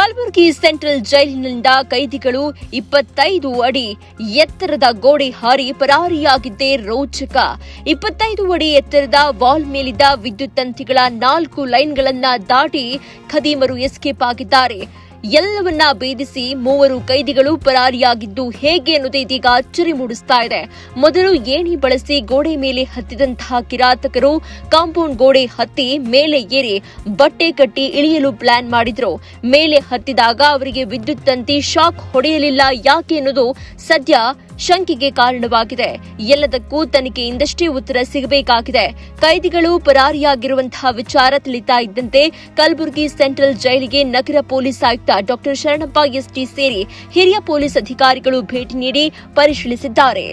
Kalaburagi central ಜೈಲಿನಿಂದ ಕೈದಿಗಳು 25 ಅಡಿ ಎತ್ತರದ ಗೋಡೆ ಹಾರಿ ಪರಾರಿಯಾಗಿದ್ದೇ ರೋಚಕ. 25 ಅಡಿ ಎತ್ತರದ ವಾಲ್ ಮೇಲಿದ್ದ ವಿದ್ಯುತ್ ತಂತಿಗಳ 4 ಲೈನ್ಗಳನ್ನ ದಾಟಿ ಖದೀಮರು ಎಸ್ಕೇಪ್ ಆಗಿದ್ದಾರೆ. ಎಲ್ಲವನ್ನ ಭೇದಿಸಿ 3 ಕೈದಿಗಳು ಪರಾರಿಯಾಗಿದ್ದು ಹೇಗೆ ಅನ್ನೋದು ಇದೀಗ ಅಚ್ಚರಿ ಮೂಡಿಸ್ತಾ ಇದೆ. ಮೊದಲು ಏಣಿ ಬಳಸಿ ಗೋಡೆ ಮೇಲೆ ಹತ್ತಿದಂತಹ ಕಿರಾತಕರು ಕಾಂಪೌಂಡ್ ಗೋಡೆ ಹತ್ತಿ ಮೇಲೆ ಏರಿ ಬಟ್ಟೆ ಕಟ್ಟಿ ಇಳಿಯಲು ಪ್ಲಾನ್ ಮಾಡಿದ್ರು. ಮೇಲೆ ಹತ್ತಿದಾಗ ಅವರಿಗೆ ವಿದ್ಯುತ್ ತಂತಿ ಶಾಕ್ ಹೊಡೆಯಲಿಲ್ಲ. ಯಾಕೆ ಅನ್ನೋದು ಸದ್ಯ ಶಂಕೆಗೆ ಕಾರಣವಾಗಿದೆ. ಎಲ್ಲದಕ್ಕೂ ತನಿಖೆಯಿಂದಷ್ಟೇ ಉತ್ತರ ಸಿಗಬೇಕಾಗಿದೆ. ಕೈದಿಗಳು ಪರಾರಿಯಾಗಿರುವಂತಹ ವಿಚಾರ ತಿಳಿತಾ ಇದ್ದಂತೆ ಕಲಬುರಗಿ ಸೆಂಟ್ರಲ್ ಜೈಲಿಗೆ ನಗರ ಪೊಲೀಸ್ ಆಯುಕ್ತ ಡಾಕ್ಟರ್ ಶರಣಪ್ಪ ಎಸ್ಟಿ ಸೇರಿ ಹಿರಿಯ ಪೊಲೀಸ್ ಅಧಿಕಾರಿಗಳು ಭೇಟಿ ನೀಡಿ ಪರಿಶೀಲಿಸಿದ್ದಾರೆ.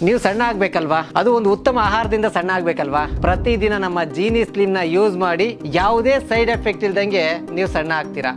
ನೀವು ಸಣ್ಣ ಆಗ್ಬೇಕಲ್ವಾ? ಅದು ಒಂದು ಉತ್ತಮ ಆಹಾರದಿಂದ ಸಣ್ಣ ಆಗ್ಬೇಕಲ್ವಾ? ಪ್ರತಿದಿನ ನಮ್ಮ ಜೀನಿ ಸ್ಲಿಮ್ ನ ಯೂಸ್ ಮಾಡಿ ಯಾವುದೇ ಸೈಡ್ ಎಫೆಕ್ಟ್ ಇಲ್ದಂಗೆ ನೀವು ಸಣ್ಣ ಆಗ್ತೀರಾ.